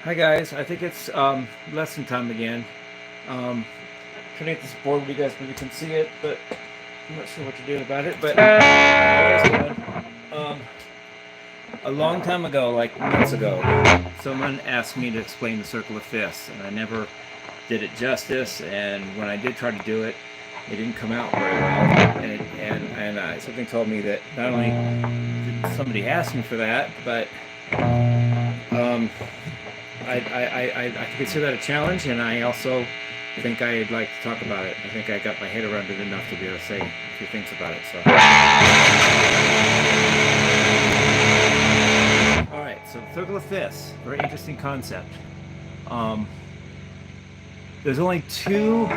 Hi guys, I think it's lesson time again. Trying to get this board where you guys maybe can see it, but I'm not sure what to do about it. But a long time ago, like months ago, someone asked me to explain the circle of fifths, and I never did it justice. And when I did try to do it, it didn't come out very well. And something told me that not only did somebody ask me for that, but I consider that a challenge, and I also think I'd like to talk about it. I think I got my head around it enough to be able to say a few things about it. So, all right. So, circle of fifths, very interesting concept. There's only two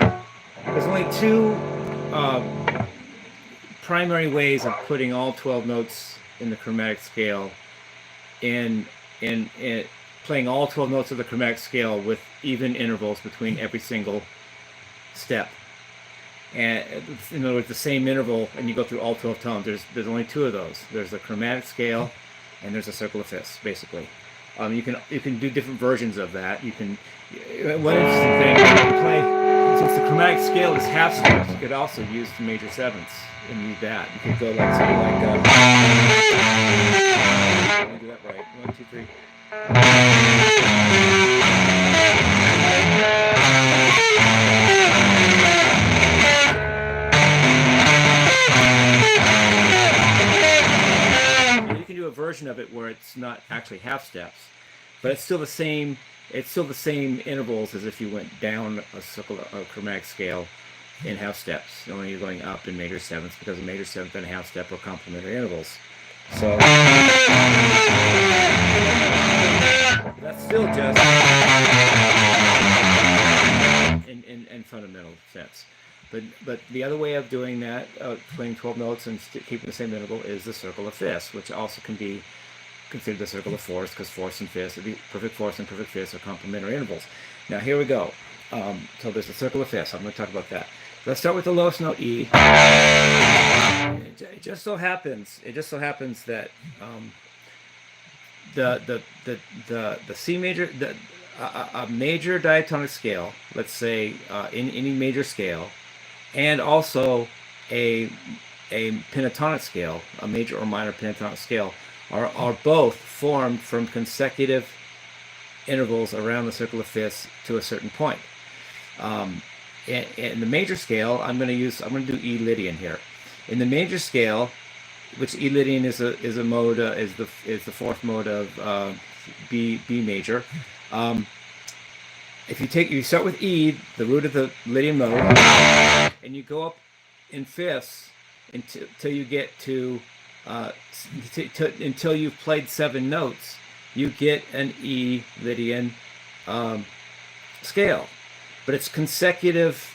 primary ways of putting all 12 notes in the chromatic scale in playing all 12 notes of the chromatic scale with even intervals between every single step. And in other words, the same interval, and you go through all 12 tones. There's only two of those. There's the chromatic scale, and there's a circle of fifths, basically. You can do different versions of that. You can. One interesting thing, you can play, since the chromatic scale is half steps, you could also use the major sevenths and use that. You could go like something like. Let me do that right. 1, 2, 3. You can do a version of it where it's not actually half steps, but it's still the same. It's still the same intervals as if you went down a chromatic scale in half steps. Only you're going up in major sevenths because a major seventh and a half step are complementary intervals. So that's still just in fundamental sense. But the other way of doing that, playing 12 notes and keeping the same interval, is the circle of fifths, which also can be considered the circle of fourths, because fourths and fifths, perfect fourths and perfect fifths are complementary intervals. Now here we go. So there's the circle of fifths. I'm going to talk about that. Let's start with the lowest note, E. It just so happens that the C major, a major diatonic scale, let's say in any major scale, and also a pentatonic scale, a major or minor pentatonic scale, are both formed from consecutive intervals around the circle of fifths to a certain point. In the major scale, I'm going to do E Lydian here. In the major scale, which E Lydian is a mode, is the fourth mode of B major. If you start with E, the root of the Lydian mode, and you go up in fifths until you get to until you've played 7 notes, you get an E Lydian scale. But it's consecutive.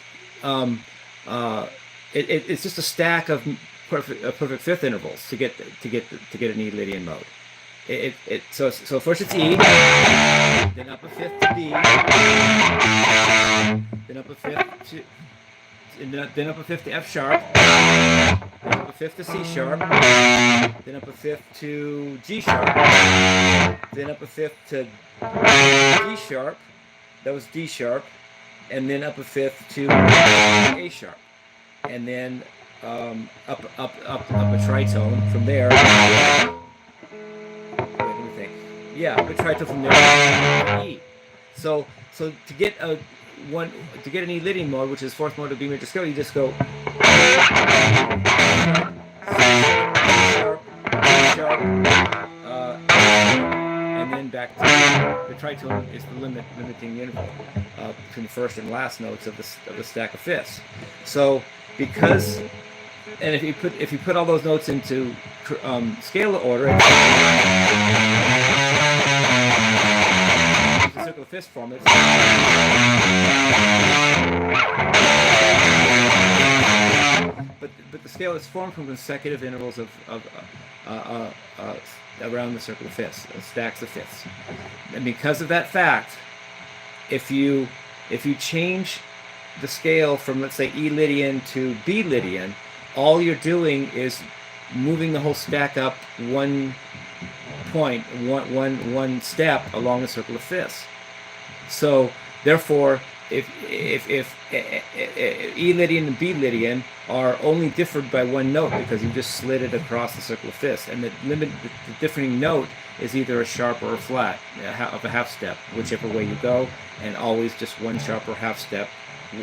It's just a stack of perfect fifth intervals to get an E Lydian mode. So first it's E, then up a fifth to D, then up a fifth to, then up a fifth to F sharp, then up a fifth to C sharp, then up a fifth to G sharp, then up a fifth to D sharp. That was D sharp. And then up a fifth to A sharp, and then up a tritone from there. Let me think. Yeah, up a tritone from there to E. So to get an E Lydian mode, which is fourth mode of B major scale, you just go C sharp, and then back to the tritone is the limiting interval between the first and last notes of the stack of fifths. So and if you put all those notes into scale order, the circle of fifths form. But the scale is formed from consecutive intervals of around the circle of fifths, stacks of fifths. And because of that fact, if you change the scale from, let's say, E Lydian to B Lydian, all you're doing is moving the whole stack up one step along the circle of fifths. So therefore, if E Lydian and B Lydian are only differed by one note because you just slid it across the circle of fifths, and the differing note is either a sharp or a flat of a half step, whichever way you go, and always just one sharp or half step,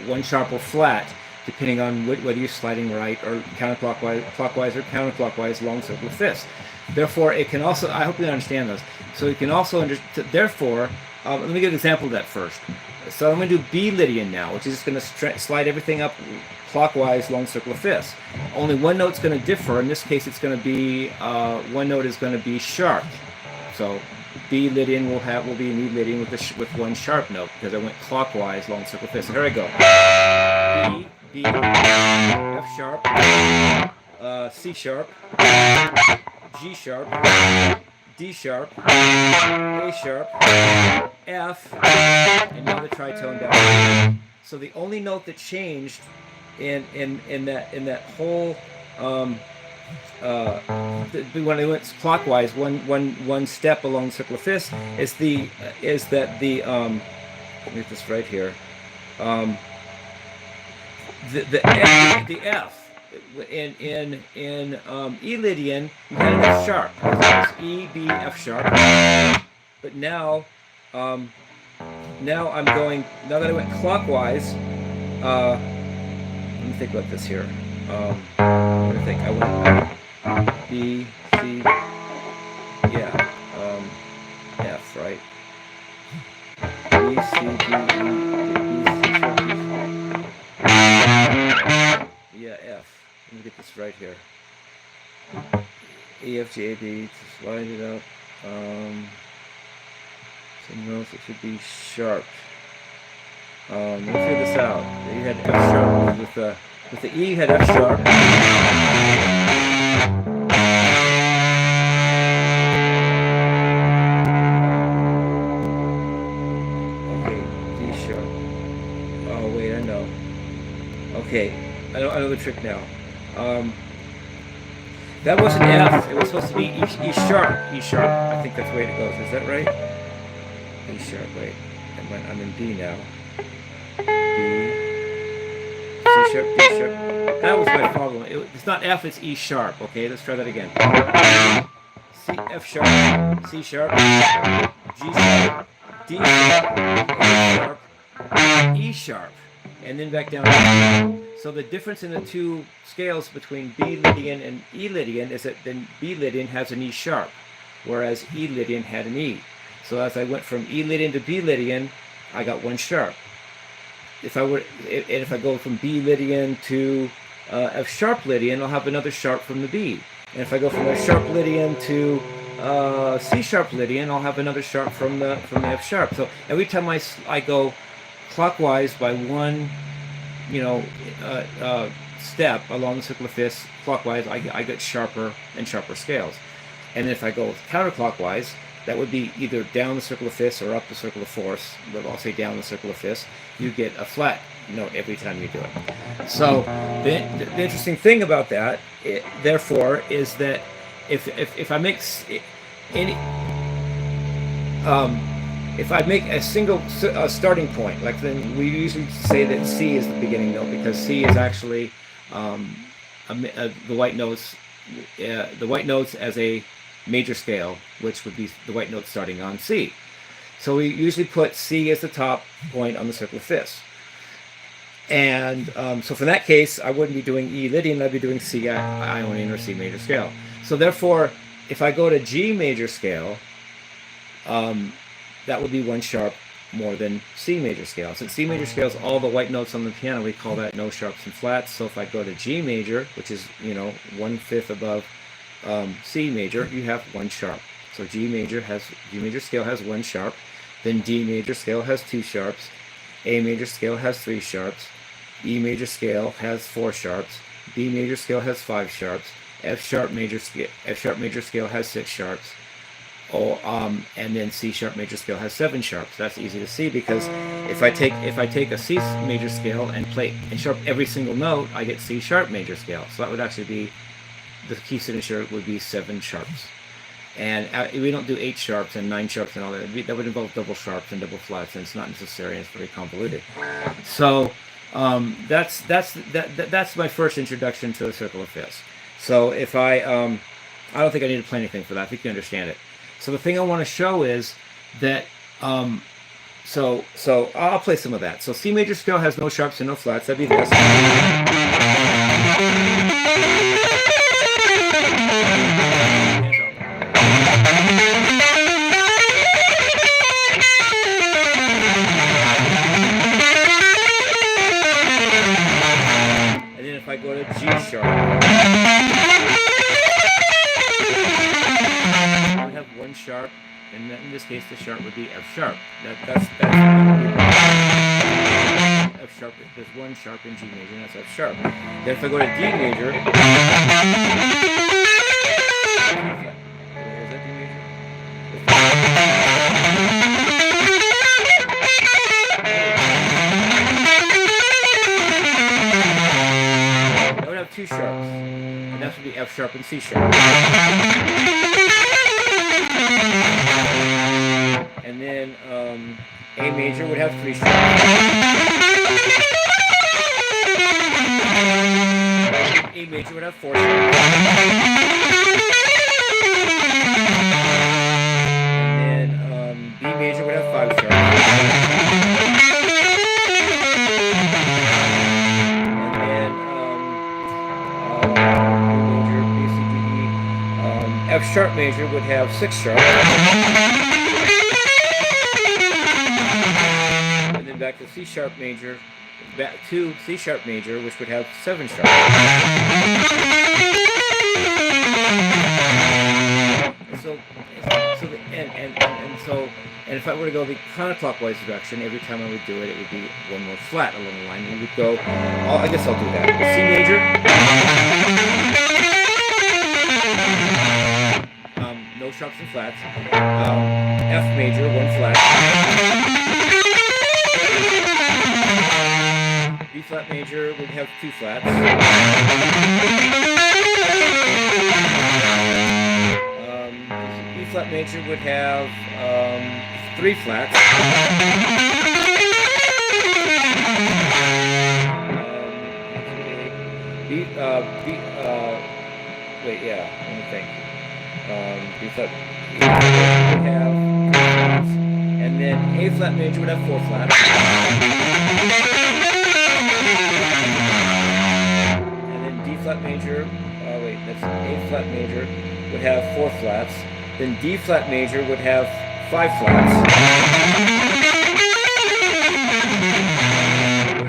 one sharp or flat, depending on whether you're sliding right or counterclockwise, clockwise or counterclockwise along the circle of fifths. Therefore, it can also, I hope you understand those. So you can also, therefore, let me give an example of that first. So I'm going to do B Lydian now, which is just going to slide everything up clockwise along the circle of fifths. Only one note's going to differ. In this case, it's going to be, one note is going to be sharp. So B Lydian will be an E Lydian with one sharp note because I went clockwise along the circle of fifths. So here I go. B, F sharp, C sharp, G sharp, D sharp, A sharp, F, and now the tritone down. So the only note that changed in that whole when I went clockwise one step along the circle of fifths is that the let me get this right here. The F in E Lydian you had an F sharp. It's E B F sharp. But now I'm going, now that I went clockwise. Let me think about this here. Let me think. I went B C. Yeah. F, right? B C D E. Yeah, F. Let me get this right here. E, F, G, A, B. To slide it up. Something else, it should be sharp. Let me figure this out. You had F sharp with the E. You had F sharp. Okay, D sharp. Oh wait, I know. Okay. I know the trick now. That wasn't F. It was supposed to be E sharp. E sharp. I think that's the way it goes. Is that right? E sharp. Wait. I'm in B now. B. C sharp. D sharp. That was my problem. It's not F. It's E sharp. Okay. Let's try that again. C F sharp. C sharp. G sharp. D sharp. A sharp. E sharp. And then back down. So the difference in the two scales between B Lydian and E Lydian is that then B Lydian has an E sharp, whereas E Lydian had an E. So as I went from E Lydian to B Lydian, I got one sharp. If I go from B Lydian to F sharp Lydian, I'll have another sharp from the B. And if I go from F sharp Lydian to C sharp Lydian, I'll have another sharp from the F sharp. So every time I go clockwise by one, step along the circle of fifths clockwise, I get sharper and sharper scales. And if I go counterclockwise, that would be either down the circle of fifths or up the circle of fourths, but I'll say down the circle of fifths. You get a flat note every time you do it. So the interesting thing about that, therefore, is that if I make if I make a single starting point, like then we usually say that C is the beginning note because C is actually the white notes as a major scale, which would be the white notes starting on C. So we usually put C as the top point on the circle of fifths. And so for that case, I wouldn't be doing E Lydian, I'd be doing C Ionian or C major scale. So therefore, if I go to G major scale, that would be one sharp more than C major scale. Since C major scale is all the white notes on the piano, we call that no sharps and flats. So if I go to G major, which is 1/5 above C major, you have one sharp. So G major scale has one sharp. Then D major scale has two sharps. A major scale has three sharps. E major scale has four sharps. B major scale has five sharps. F sharp major scale has six sharps. And then C sharp major scale has seven sharps. That's easy to see because if I take a C major scale and play and sharp every single note, I get C sharp major scale. So that would actually be the key signature would be seven sharps. And we don't do 8 sharps and 9 sharps and all that. That would involve double sharps and double flats, and it's not necessary, and it's very convoluted. So that's my first introduction to the circle of fifths. So if I don't think I need to play anything for that. I think you understand it. So the thing I want to show is that so I'll play some of that. So C major scale has no sharps and no flats. That'd be this. And then if I go to G sharp, I would have one sharp, and in this case the sharp would be F sharp. That's F sharp. There's one sharp in G major, and that's F sharp. Then if I go to D major, is that D major? I would have 2 sharps, and that would be F sharp and C sharp. And then A major would have 3 sharps. A major would have 4 sharps. And then B major would have 5 sharps. And then A major, B, C, D, E. F sharp major would have 6 sharps. And then back to C sharp major, back to C sharp major, which would have 7 sharps. And if I were to go the counterclockwise direction, every time I would do it, it would be one more flat along the line. We would go, I guess I'll do that. C major, no sharps and flats. F major, 1 flat. B flat major would have 2 flats. B flat major would have 3 flats. Wait, yeah, let me think. B flat would have 3 flats, and then A flat major would have 4 flats. And then D flat major, that's A flat major would have 4 flats. Then D flat major would have 5 flats.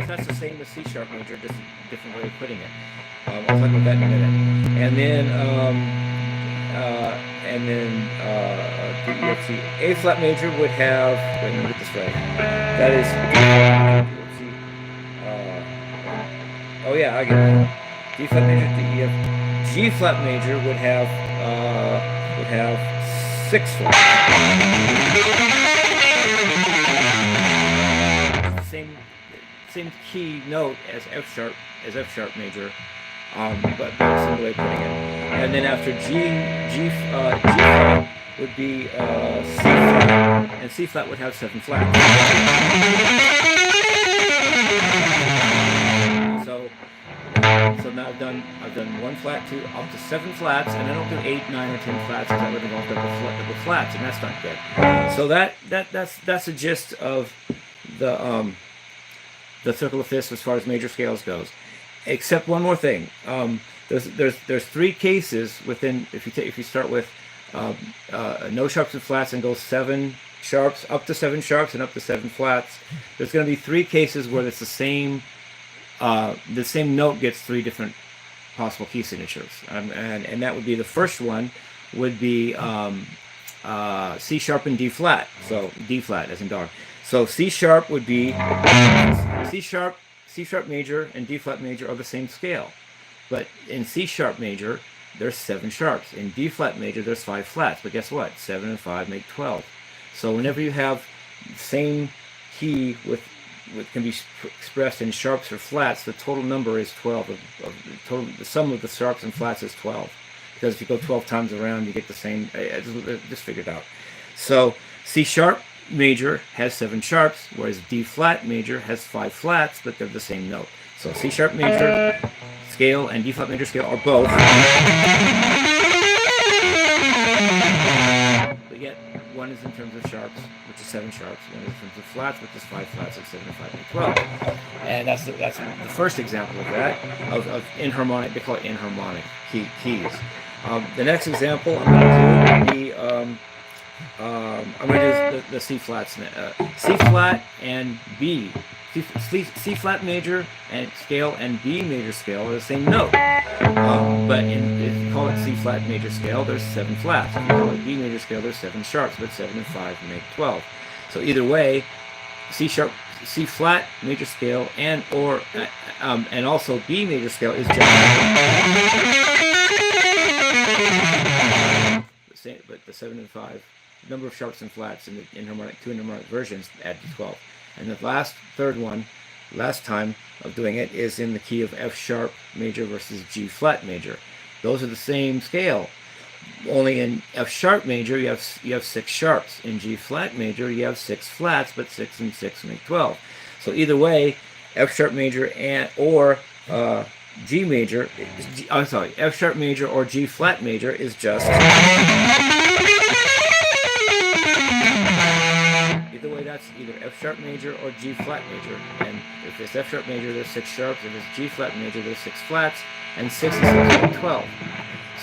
That's the same as C sharp major, just a different way of putting it. I'll talk about that in a minute. And then let's see, A flat major would have. Wait, let me get this right. That is. Let's see. Oh yeah, I get it. D flat major, D, E, F. G flat major would have 6 flats. Same key note as F sharp major, but that's the way of putting it. And then after G flat would be C flat, and C flat would have 7 flats. So now I've done 1 flat to up to 7 flats, and I don't do 8, 9, or 10 flats because that would involve double flats, and that's not good. So that's the gist of the circle of fifths as far as major scales goes. Except one more thing. There's 3 cases within. If you start with no sharps and flats and go 7 sharps, up to 7 sharps and up to 7 flats, there's going to be 3 cases where it's the same note gets 3 different possible key signatures, and that would be the first one would be C sharp and D flat. So D flat as in dog. So C sharp would be C sharp major, and D flat major are the same scale. But in C sharp major, there's 7 sharps. In D flat major, there's 5 flats. But guess what? 7 and 5 make 12. So whenever you have the same key with can be expressed in sharps or flats, the total number is 12. The sum of the sharps and flats is 12. because if you go 12 times around, you get the same. I just figured it out. So C sharp major has 7 sharps, whereas D flat major has 5 flats, but they're the same note. So C sharp major scale and D flat major scale are both, but yet one is in terms of sharps, which is 7 sharps. One is in terms of flats, which is 5 flats, like 7 and 5 make 12. And that's the first example of that, of enharmonic. They call it enharmonic keys. The next example I'm going to do the C flats. C flat and B. C flat major and scale and B major scale are the same note. But if you call it C flat major scale, there's 7 flats. If you call it B major scale, there's 7 sharps, but 7 and 5 make 12. So either way, C flat major scale and also B major scale is just the same, but the 7 and 5 number of sharps and flats in the enharmonic, 2 enharmonic versions add to 12. And the last time of doing it is in the key of F sharp major versus G flat major. Those are the same scale. Only in F sharp major you have 6 sharps. In G flat major you have 6 flats, but 6 and 6 make 12. So either way, F sharp major or G major, F sharp major or G flat major is just. Either way, that's either F sharp major or G flat major. And if it's F sharp major, there's 6 sharps. If it's G flat major, there's 6 flats, and 6 and 6 make 12.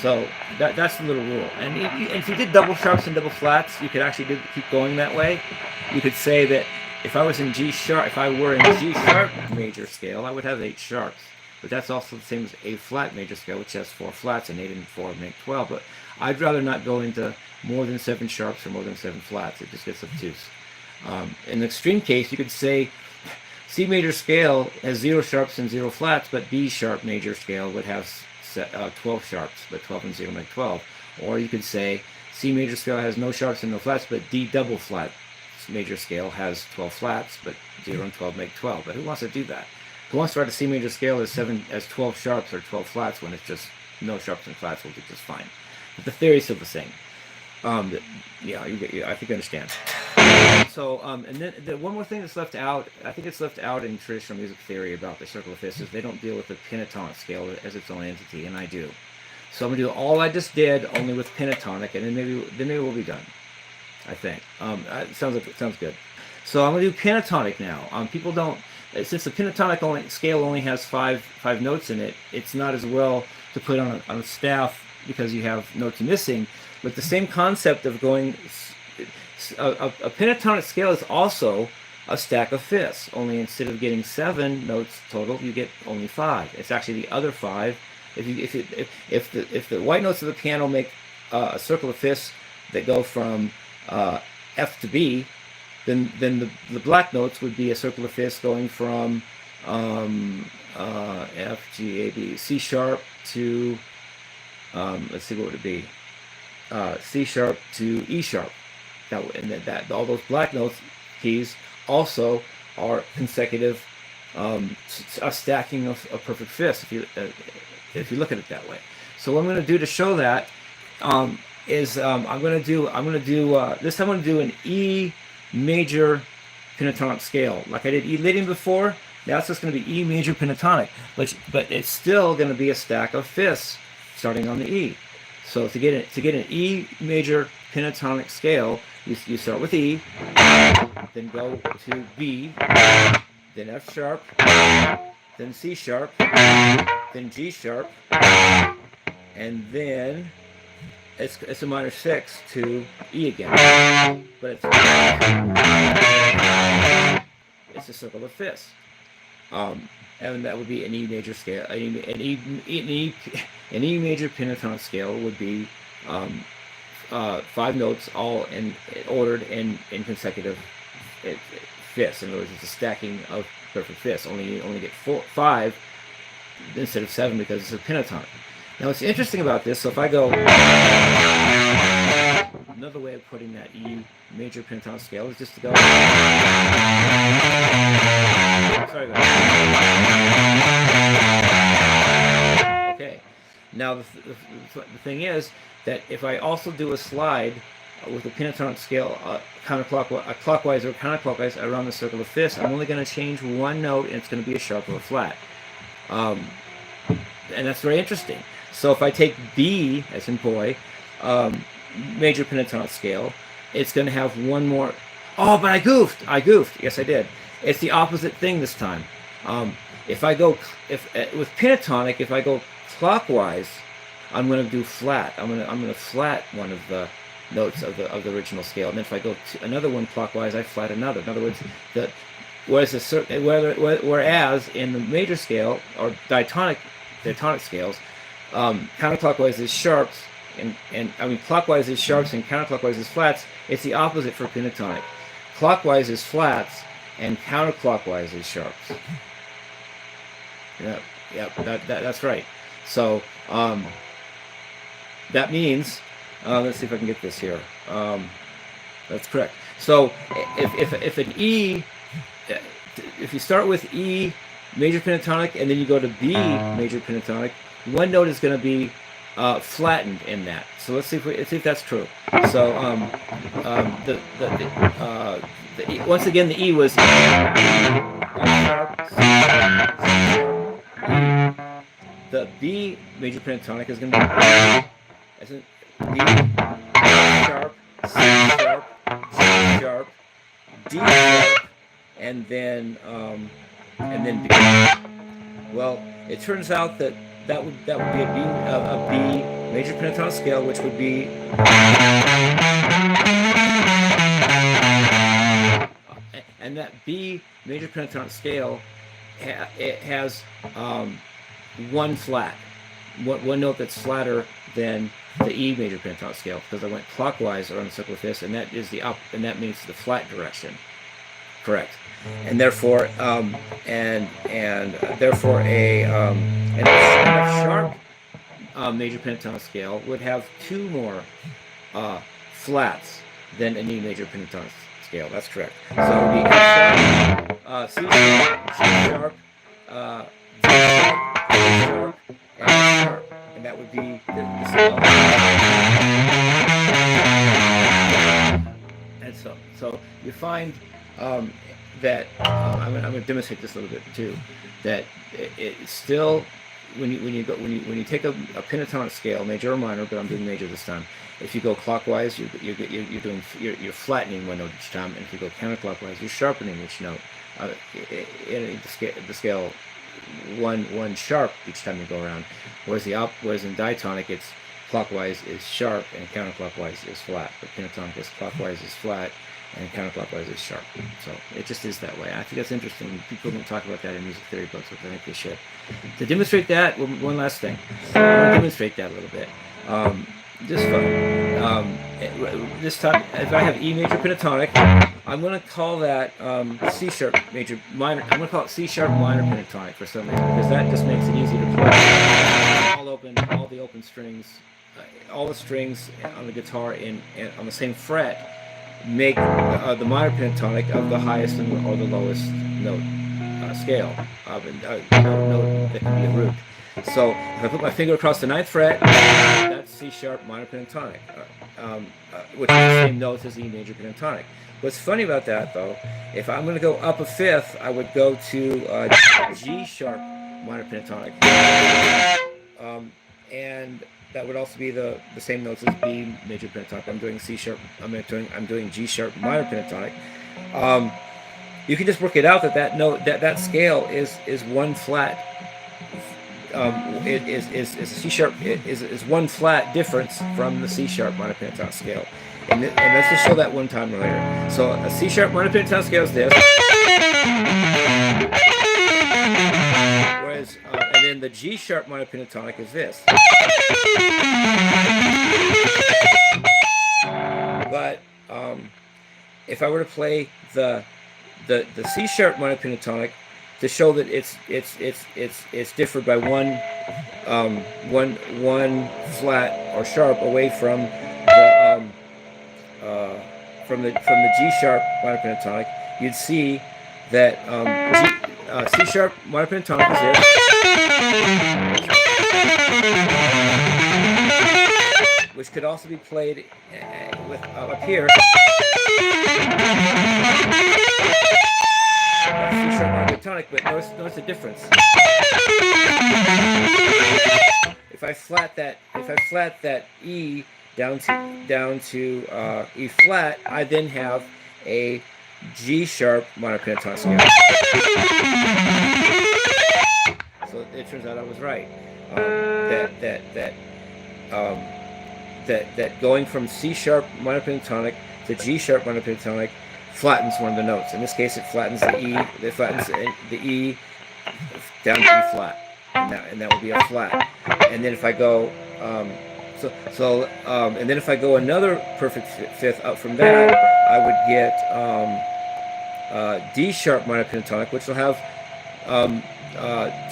So that's the little rule. And if you did double sharps and double flats, you could actually keep going that way. You could say that if I were in G sharp major scale, I would have 8 sharps. But that's also the same as A flat major scale, which has 4 flats, and 8 and 4 make 12. But I'd rather not go into more than 7 sharps or more than 7 flats. It just gets obtuse. In the extreme case, you could say C major scale has 0 sharps and 0 flats, but B sharp major scale would have 12 sharps, but 12 and 0 make 12. Or you could say C major scale has no sharps and no flats, but D double flat major scale has 12 flats, but 0 and 12 make 12. But who wants to do that? Who wants to write a C major scale as 12 sharps or 12 flats when it's just no sharps and flats will be just fine? But the theory is still the same. I think you understand. So, and then one more thing that's left out, I think it's left out in traditional music theory about the circle of fifths, is they don't deal with the pentatonic scale as its own entity, and I do. So I'm going to do all I just did, only with pentatonic, and then maybe we'll be done, I think. It sounds good. So I'm going to do pentatonic now. People don't, since the pentatonic scale only has five notes in it, it's not as well to put on a staff because you have notes missing. But the same concept of going, a pentatonic scale is also a stack of fifths. Only instead of getting 7 notes total, you get only 5. It's actually the other 5. If the white notes of the piano make a circle of fifths that go from F to B, then the black notes would be a circle of fifths going from F, G, A, B, C sharp to let's see, what would it be? C sharp to E sharp. That all those black notes keys also are consecutive, a stacking of perfect fifths. If you look at it that way. So what I'm going to do to show that is I'm going to do this time I'm going to do an E major pentatonic scale, like I did E leading before. Now it's just going to be E major pentatonic, but it's still going to be a stack of fifths starting on the E. So to get an E major pentatonic scale, you start with E, then go to B, then F sharp, then C sharp, then G sharp, and then it's a minor 6 to E again. But it's a circle of fifths. And that would be an E major scale. An E major pentatonic scale would be 5 notes, all ordered in consecutive fifths. In other words, it's a stacking of perfect fifths. You only get 5 instead of 7 because it's a pentatonic. Now, what's interesting about this? So if I go, another way of putting that E major pentatonic scale is just to go. Sorry about that. Okay. Now the thing is that if I also do a slide with a pentatonic scale clockwise or counterclockwise around the circle of fifths, I'm only going to change one note, and it's going to be a sharp or a flat. And that's very interesting. So if I take B, as in boy, major pentatonic scale, it's going to have one more. Oh, but I goofed. Yes, I did. It's the opposite thing this time. If I go, with pentatonic, if I go clockwise, I'm going to do flat. I'm going to flat one of the notes of the original scale, and then if I go to another one clockwise, I flat another. In other words, whereas in the major scale or diatonic scales, counterclockwise is sharps, and I mean clockwise is sharps and counterclockwise is flats. It's the opposite for pentatonic. Clockwise is flats and counterclockwise is sharps. Yeah, that's right. So that means, let's see if I can get this here. That's correct. So if an E, if you start with E major pentatonic and then you go to B major pentatonic, one note is going to be flattened in that. So let's see if that's true. So once again, the E was sharp, the B major pentatonic is going to be as in B sharp, C sharp, G sharp, D sharp, and then B. Well, it turns out that would be a B major pentatonic scale, which would be and that B major pentatonic scale it has one flat, one note that's flatter than the E major pentatonic scale, because I went clockwise around the circle of fifths, and that is and that means the flat direction. Correct. And therefore, therefore a sharp major pentatonic scale would have two more flats than an E major pentatonic scale. That's correct. So it would be F sharp, C sharp, G sharp, A sharp, and F sharp, and that would be the scale. And so you find that I'm going to demonstrate this a little bit too. That it still, when you take a pentatonic scale, major or minor, but I'm doing major this time. If you go clockwise, you're flattening one note each time, and if you go counterclockwise, you're sharpening each note. In the scale, one sharp each time you go around. Whereas in diatonic, it's clockwise is sharp and counterclockwise is flat. But pentatonic is clockwise is flat and counterclockwise is sharp. So it just is that way. I think that's interesting. People don't talk about that in music theory books, but I think they should. To demonstrate that, one last thing. I want to demonstrate that a little bit. Just fun. This time, if I have E major pentatonic, I'm going to call that C sharp major minor. I'm going to call it C sharp minor pentatonic for some reason, because that just makes it easy to play. All the open strings, all the strings on the guitar on the same fret make the minor pentatonic of the highest or the lowest note scale of a note that can be a root. So if I put my finger across the 9th fret, that's C sharp minor pentatonic, which is the same notes as E major pentatonic. What's funny about that, though, if I'm going to go up a fifth, I would go to G sharp minor pentatonic, and that would also be the same notes as B major pentatonic. I'm doing C sharp. I'm doing G sharp minor pentatonic. You can just work it out that note that scale is one flat. It is C sharp. It is one flat difference from the C sharp minor pentatonic scale. And let's just show that one time later. So a C sharp minor pentatonic scale is this. Whereas, and then the G sharp minor pentatonic is this. But if I were to play the C sharp minor pentatonic to show that it's differed by one flat or sharp away from the G sharp minor pentatonic, you'd see that C sharp minor pentatonic is this. which could also be played with up here. C sharp minor pentatonic, but notice the difference. If I flat that E down to E flat, I then have a G sharp minor pentatonic scale. So it turns out I was right. That going from C sharp minor pentatonic to G sharp minor pentatonic flattens one of the notes. In this case, it flattens the E. It flattens the E down to E flat, and that will be a flat. And then if I go, and then if I go another perfect fifth up from that, I would get D sharp minor pentatonic, which will have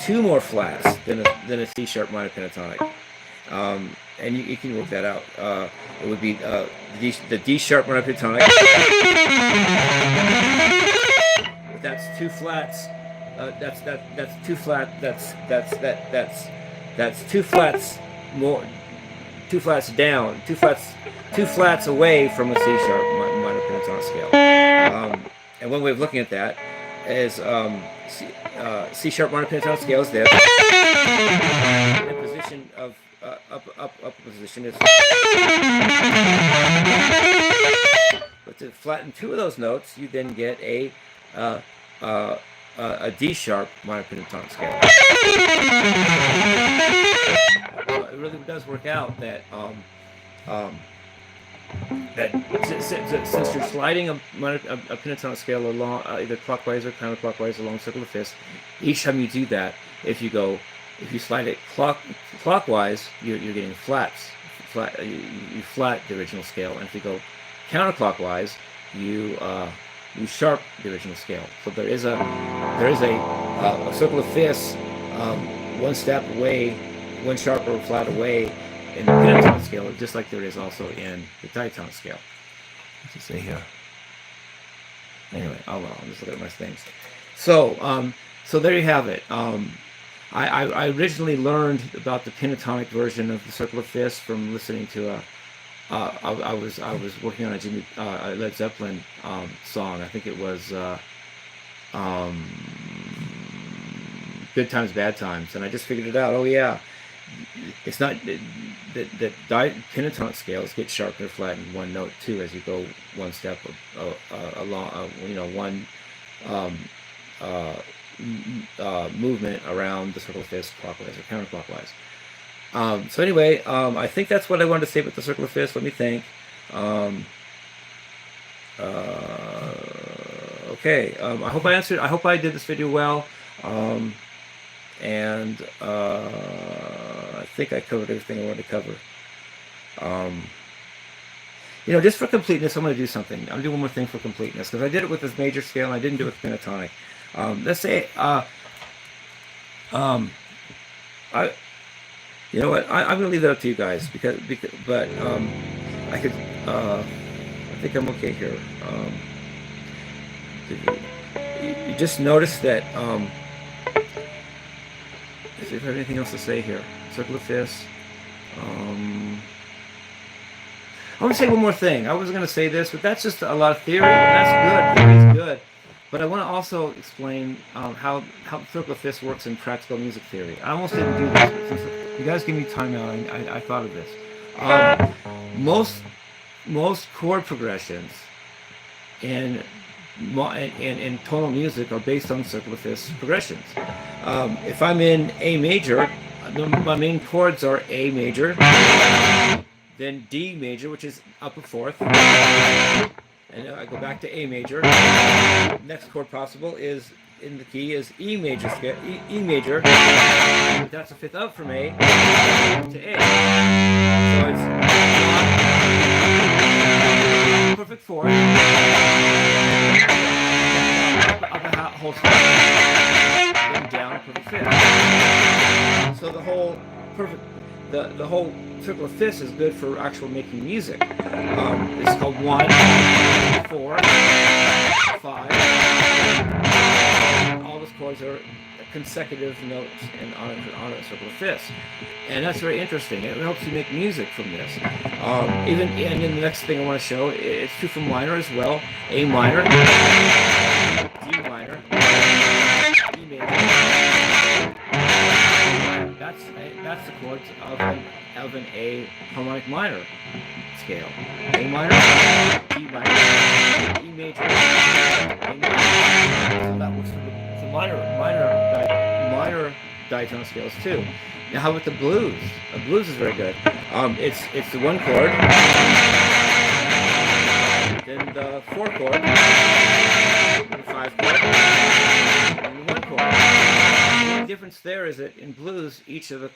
two more flats than a C sharp minor pentatonic. And you can work that out. It would be the D sharp minor pentatonic. That's two flats. That's two flat. That's two flats more. Two flats down. Two flats away from a C sharp minor pentatonic scale. And one way of looking at that is C sharp minor pentatonic scale is this. In a position of up position is. But to flatten two of those notes, you then get a D sharp minor pentatonic scale. It really does work out that since you're sliding a pentatonic scale along either clockwise or counterclockwise along circle of fifths, each time you do that, if you slide it clockwise, you're getting flats. You flat the original scale, and if you go counterclockwise, you sharp the original scale. So there is a circle of fifths one step away, one sharp or flat away in the pentatonic scale, just like there is also in the diatonic scale. Let's just say here. Anyway, I'll just look at my things. So there you have it. I originally learned about the pentatonic version of the circle of fifths from listening to I was working on a Jimmie Led Zeppelin song. I think it was Good Times, Bad Times, and I just figured it out. Oh yeah, it's not the pentatonic scales get sharp or flat in one note too as you go one step along. One movement around the circle of fifths, clockwise or counterclockwise. So anyway, I think that's what I wanted to say about the circle of fifths. Let me think. Okay. I hope I answered. I hope I did this video well. And I think I covered everything I wanted to cover. Just for completeness, I'm going to do something. I'm going to do one more thing for completeness, because I did it with this major scale and I didn't do it with pentatonic. Let's say, you know what? I'm going to leave that up to you guys, but I could. I think I'm okay here. You just notice that. If you have anything else to say here, circle of fifths. I want to say one more thing. I was going to say this, but that's just a lot of theory. That's good. Theory is good. But I want to also explain how circle of fifths works in practical music theory. I almost didn't do this, but since you guys give me time now, I thought of this. Most chord progressions in tonal music are based on circle of fifths progressions. If I'm in A major, my main chords are A major, then D major, which is up a fourth, and I go back to A major. Next chord possible is in the key is E major scale, E major. That's a fifth up from A to A. So it's perfect fourth. Up a whole step, then down a perfect fifth. So the whole circle of fifths is good for actual making music. It's called 1, 4, 5. All those chords are consecutive notes and on a circle of fifths, and that's very interesting. It helps you make music from this. Even and then the next thing I want to show, it's true for minor as well. A minor, D minor, E major. That's the chords of an A harmonic minor scale. A minor, D minor, E major, A minor. So that works for the minor diatonic scales too. Now, how about the blues? The blues is very good. It's the one chord, then the four chord, then the five chord, and the one chord. The only difference there is that in blues, each of the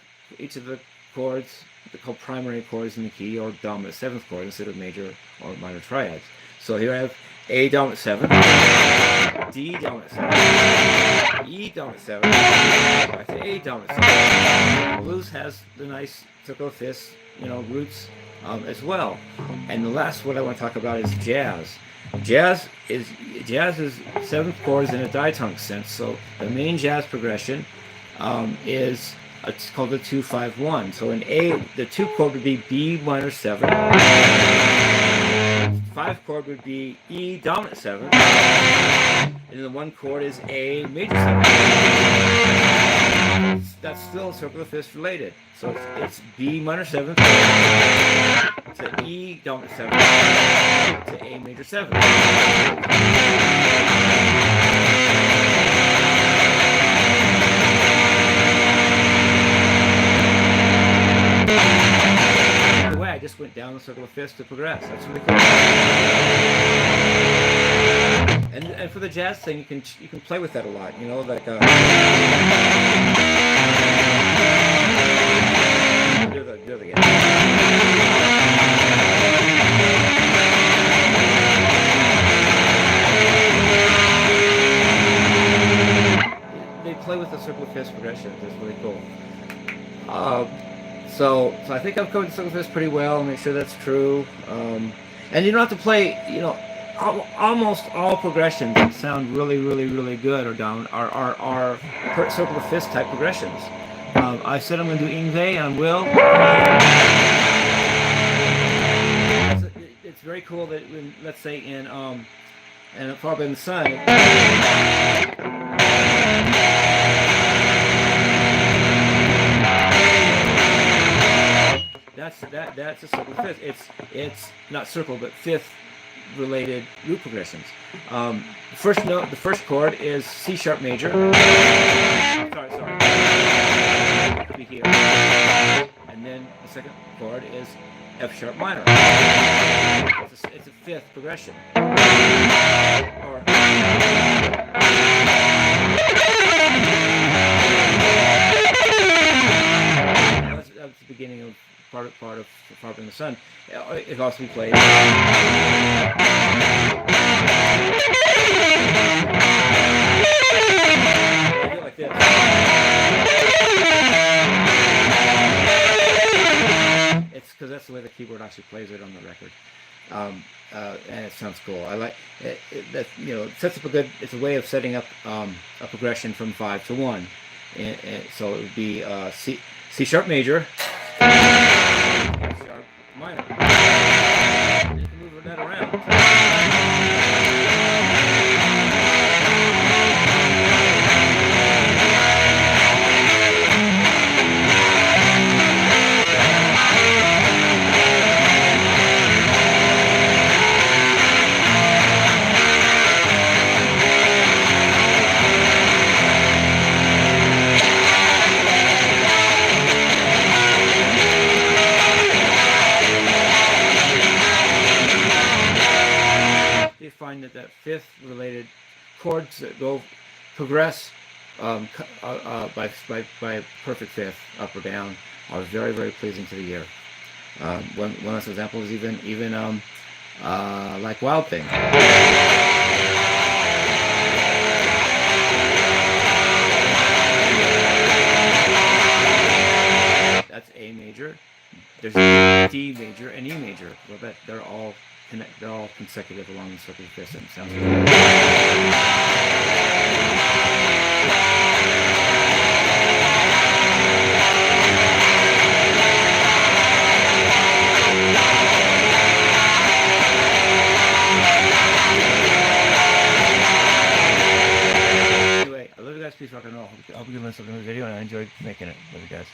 chords, they're called primary chords in the key, or dominant seventh chord instead of major or minor triads. So here I have A dominant seven, D dominant seven, E dominant seven, back to A dominant seven. Blues has the nice circle of fifths, roots as well. And the last one I want to talk about is jazz. Jazz is seventh chords in a diatonic sense. So the main jazz progression is it's called the 2-5-1. So in A, the two chord would be B minor seven. Five chord would be E dominant seven, and the one chord is A major seven. That's still circle of fifths related. So it's B minor seven to E dominant seven to A major seven. I just went down the circle of fifths to progress. That's really cool. And for the jazz thing, you can play with that a lot. Like do it again. They play with the circle of fifths progressions. It's really cool. So I think I've covered the circle of fifths pretty well. Make sure that's true. And you don't have to play, almost all progressions that sound really, really, really good are circle of fifths type progressions. I said I'm going to do Ingve, and I will. It's very cool that when, let's say in Far Above the Sun. That's a circle of fifths. It's not circle, but fifth related root progressions. The first chord is C sharp major. Sorry. Be here. And then the second chord is F sharp minor. It's a fifth progression. That's the beginning of part of Far Above the Sun. It can also be played. Like this. It's because that's the way the keyboard actually plays it on the record, and it sounds cool. I like it. That it sets up it's a way of setting up a progression from 5 to 1, and so it would be C sharp major. Sharp minor. You can move that around. Find that fifth related chords that progress by perfect fifth up or down are very, very pleasing to the ear. One last example is even like Wild Thing. That's A major. There's D major and E major. Well, they're all consecutive along the circle of fifths. Sounds good. peace, rock and roll. Hope you learned something in the video, and I enjoyed making it with you guys.